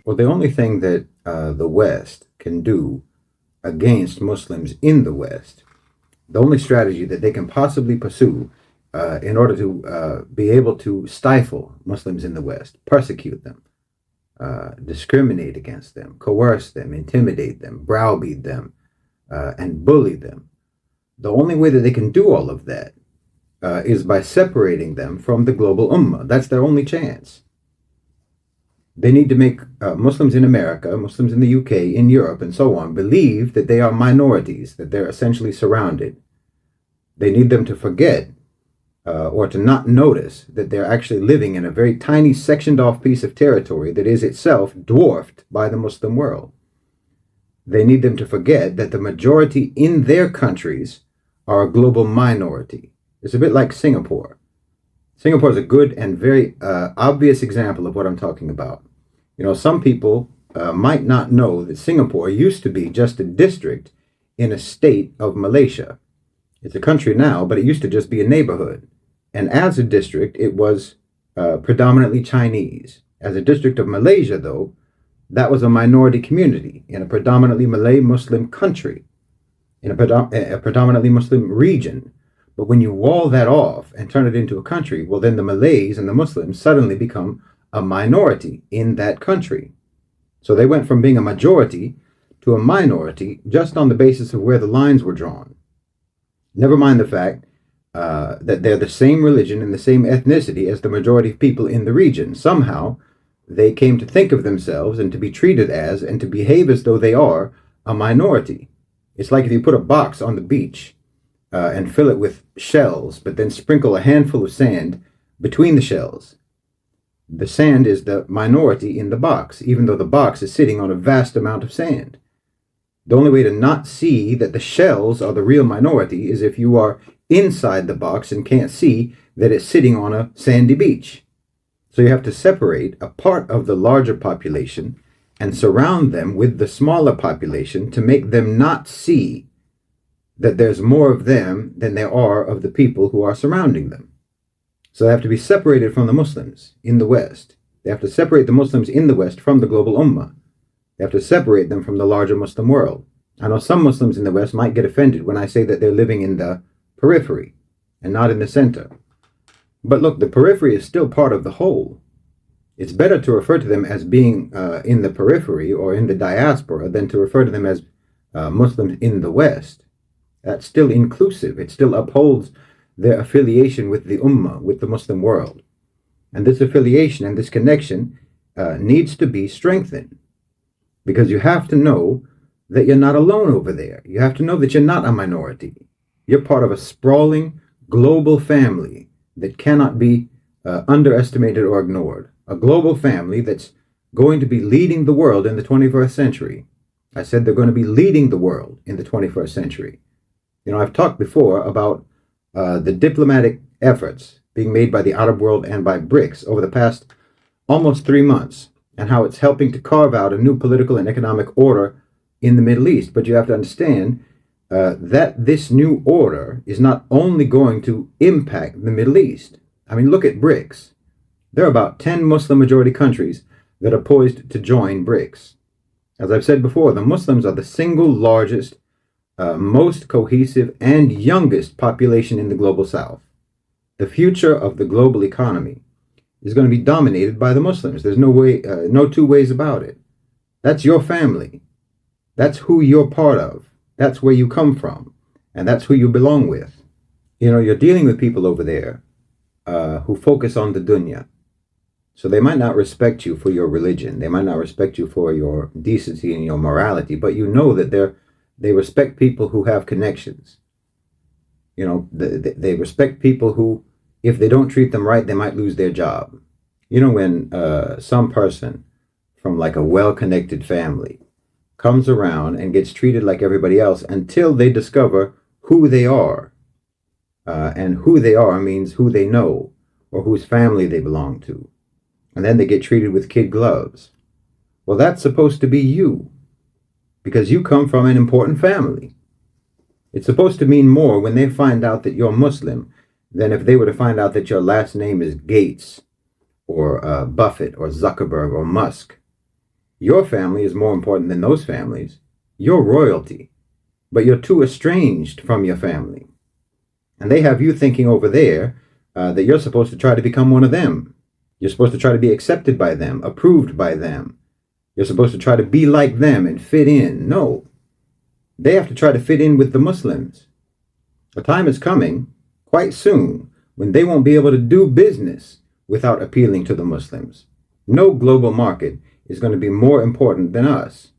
Well, the only thing that the West can do against Muslims in the West, the only strategy that they can possibly pursue in order to be able to stifle Muslims in the West, persecute them, discriminate against them, coerce them, intimidate them, browbeat them, and bully them. The only way that they can do all of that is by separating them from the global Ummah. That's their only chance. They need to make Muslims in America, Muslims in the UK, in Europe, and so on, believe that they are minorities, that they're essentially surrounded. They need them to forget or to not notice that they're actually living in a very tiny sectioned off piece of territory that is itself dwarfed by the Muslim world. They need them to forget that the majority in their countries are a global minority. It's a bit like Singapore. Singapore is a good and very obvious example of what I'm talking about. You know, some people might not know that Singapore used to be just a district in a state of Malaysia. It's a country now, but it used to just be a neighborhood. And as a district, it was predominantly Chinese. As a district of Malaysia, though, that was a minority community in a predominantly Malay Muslim country, in a predominantly Muslim region. But when you wall that off and turn it into a country, well, then the Malays and the Muslims suddenly become a minority in that country. So they went from being a majority to a minority just on the basis of where the lines were drawn. Never mind the fact that they're the same religion and the same ethnicity as the majority of people in the region. Somehow, they came to think of themselves and to be treated as and to behave as though they are a minority. It's like if you put a box on the beach and fill it with shells, but then sprinkle a handful of sand between the shells. The sand is the minority in the box, even though the box is sitting on a vast amount of sand. The only way to not see that the shells are the real minority is if you are inside the box and can't see that it's sitting on a sandy beach. So you have to separate a part of the larger population and surround them with the smaller population to make them not see that there's more of them than there are of the people who are surrounding them. So they have to be separated from the Muslims in the West. They have to separate the Muslims in the West from the global Ummah. They have to separate them from the larger Muslim world. I know some Muslims in the West might get offended when I say that they're living in the periphery and not in the center. But look, the periphery is still part of the whole. It's better to refer to them as being in the periphery or in the diaspora than to refer to them as Muslims in the West. That's still inclusive. It still upholds their affiliation with the Ummah, with the Muslim world. And this affiliation and this connection needs to be strengthened. Because you have to know that you're not alone over there. You have to know that you're not a minority. You're part of a sprawling global family that cannot be underestimated or ignored. A global family that's going to be leading the world in the 21st century. I said they're going to be leading the world in the 21st century. You know, I've talked before about the diplomatic efforts being made by the Arab world and by BRICS over the past almost 3 months, and how it's helping to carve out a new political and economic order in the Middle East. But you have to understand that this new order is not only going to impact the Middle East. I mean, look at BRICS. There are about 10 Muslim majority countries that are poised to join BRICS. As I've said before, the Muslims are the single largest, most cohesive, and youngest population in the global South. The future of the global economy is going to be dominated by the Muslims. There's no two ways about it. That's your family. That's who you're part of. That's where you come from. And that's who you belong with. You know, you're dealing with people over there who focus on the dunya. So they might not respect you for your religion. They might not respect you for your decency and your morality. But you know that they respect people who have connections. You know, they respect people who, if they don't treat them right, they might lose their job. You know, when some person from like a well-connected family comes around and gets treated like everybody else until they discover who they are. And who they are means who they know or whose family they belong to. And then they get treated with kid gloves. Well, that's supposed to be you, because you come from an important family. It's supposed to mean more when they find out that you're Muslim than if they were to find out that your last name is Gates or Buffett or Zuckerberg or Musk. Your family is more important than those families. You're royalty, but you're too estranged from your family. And they have you thinking over there that you're supposed to try to become one of them. You're supposed to try to be accepted by them, approved by them. You're supposed to try to be like them and fit in. No, they have to try to fit in with the Muslims. A time is coming, quite soon, when they won't be able to do business without appealing to the Muslims. No global market is going to be more important than us.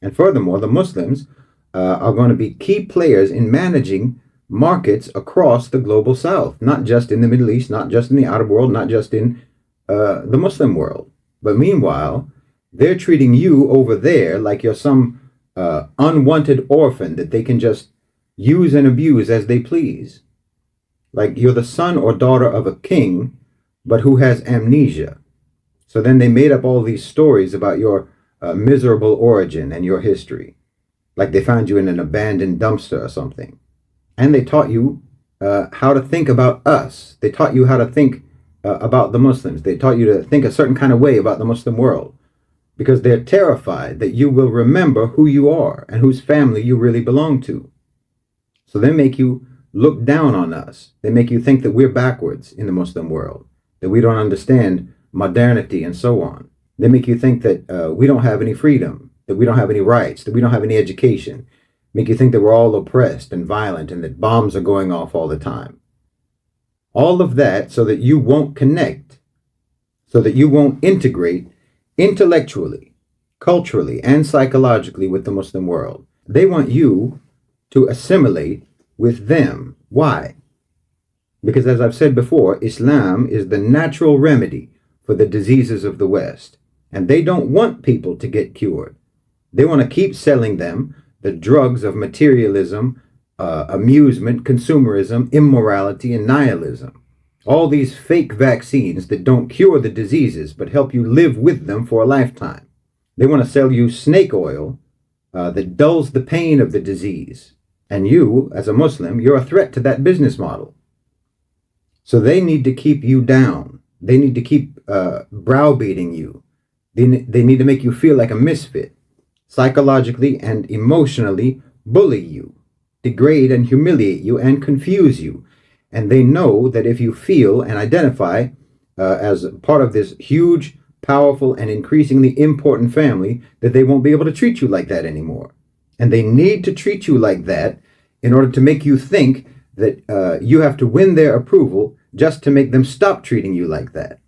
And furthermore, the Muslims are going to be key players in managing markets across the global south, not just in the Middle East, not just in the Arab world, not just in the Muslim world. But meanwhile, they're treating you over there like you're some unwanted orphan that they can just use and abuse as they please. Like you're the son or daughter of a king, but who has amnesia. So then they made up all these stories about your miserable origin and your history. Like they found you in an abandoned dumpster or something. And they taught you how to think about us. They taught you how to think about the Muslims. They taught you to think a certain kind of way about the Muslim world, because they're terrified that you will remember who you are and whose family you really belong to. So they make you look down on us. They make you think that we're backwards in the Muslim world, that we don't understand modernity and so on. They make you think that we don't have any freedom, that we don't have any rights, that we don't have any education. Make you think that we're all oppressed and violent and that bombs are going off all the time. All of that so that you won't connect, so that you won't integrate intellectually, culturally, and psychologically with the Muslim world. They want you to assimilate with them. Why? Because as I've said before, Islam is the natural remedy for the diseases of the West. And they don't want people to get cured. They want to keep selling them the drugs of materialism, amusement, consumerism, immorality, and nihilism. All these fake vaccines that don't cure the diseases, but help you live with them for a lifetime. They want to sell you snake oil that dulls the pain of the disease. And you, as a Muslim, you're a threat to that business model. So they need to keep you down. They need to keep browbeating you. They need to make you feel like a misfit, psychologically and emotionally bully you, degrade and humiliate you, and confuse you. And they know that if you feel and identify as part of this huge, powerful, and increasingly important family, that they won't be able to treat you like that anymore. And they need to treat you like that in order to make you think that you have to win their approval just to make them stop treating you like that.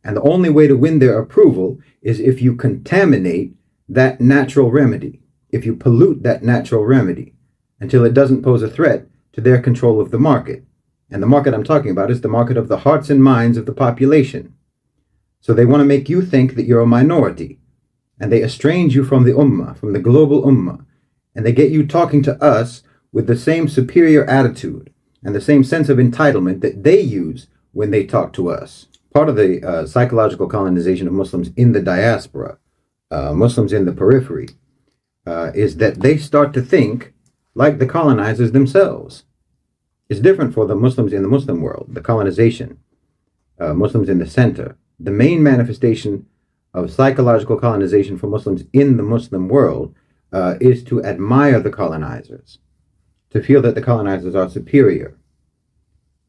And the only way to win their approval is if you contaminate that natural remedy, if you pollute that natural remedy until it doesn't pose a threat to their control of the market. And the market I'm talking about is the market of the hearts and minds of the population. So they want to make you think that you're a minority, and they estrange you from the Ummah, from the global Ummah, and they get you talking to us with the same superior attitude and the same sense of entitlement that they use when they talk to us. Part of the psychological colonization of Muslims in the diaspora, Muslims in the periphery, is that they start to think like the colonizers themselves. It's different for the Muslims in the Muslim world, the colonization, Muslims in the center. The main manifestation of psychological colonization for Muslims in the Muslim world is to admire the colonizers, to feel that the colonizers are superior.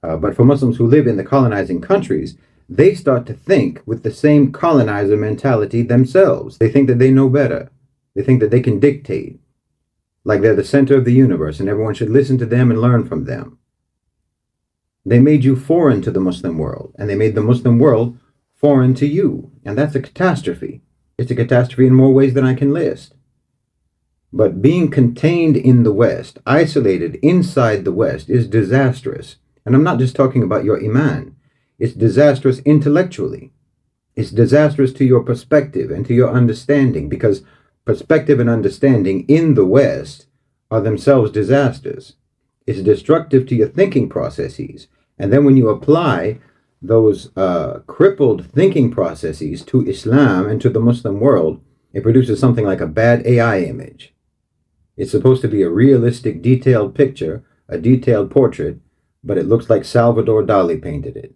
But for Muslims who live in the colonizing countries, they start to think with the same colonizer mentality themselves. They think that they know better. They think that they can dictate, like they're the center of the universe and everyone should listen to them and learn from them. They made you foreign to the Muslim world, and they made the Muslim world foreign to you. And that's a catastrophe. It's a catastrophe in more ways than I can list. But being contained in the West, isolated inside the West, is disastrous. And I'm not just talking about your iman. It's disastrous intellectually. It's disastrous to your perspective and to your understanding, because perspective and understanding in the West are themselves disasters. It's destructive to your thinking processes. And then when you apply those crippled thinking processes to Islam and to the Muslim world, it produces something like a bad AI image. It's supposed to be a realistic, detailed picture, a detailed portrait, but it looks like Salvador Dali painted it.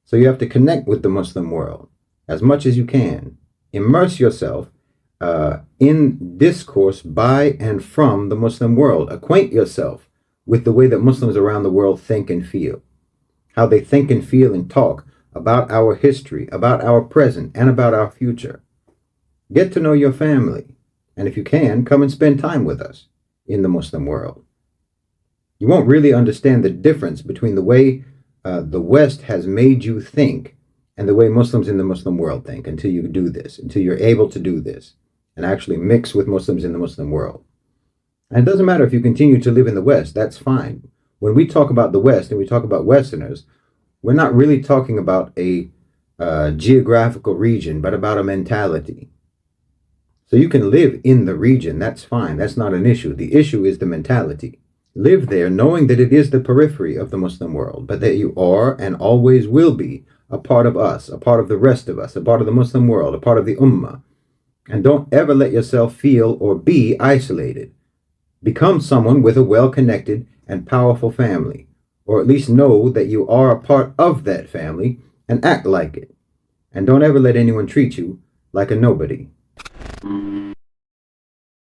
So you have to connect with the Muslim world as much as you can. Immerse yourself in discourse by and from the Muslim world. Acquaint yourself with the way that Muslims around the world think and feel, how they think and feel and talk about our history, about our present, and about our future. Get to know your family, and if you can, come and spend time with us in the Muslim world. You won't really understand the difference between the way the West has made you think and the way Muslims in the Muslim world think until you do this, until you're able to do this and actually mix with Muslims in the Muslim world. And it doesn't matter if you continue to live in the West, that's fine. When we talk about the West and we talk about Westerners, we're not really talking about a geographical region, but about a mentality. So you can live in the region, that's fine, that's not an issue. The issue is the mentality. Live there knowing that it is the periphery of the Muslim world, but that you are and always will be a part of us, a part of the rest of us, a part of the Muslim world, a part of the Ummah. And don't ever let yourself feel or be isolated. Become someone with a well-connected and powerful family, or at least know that you are a part of that family and act like it. And don't ever let anyone treat you like a nobody.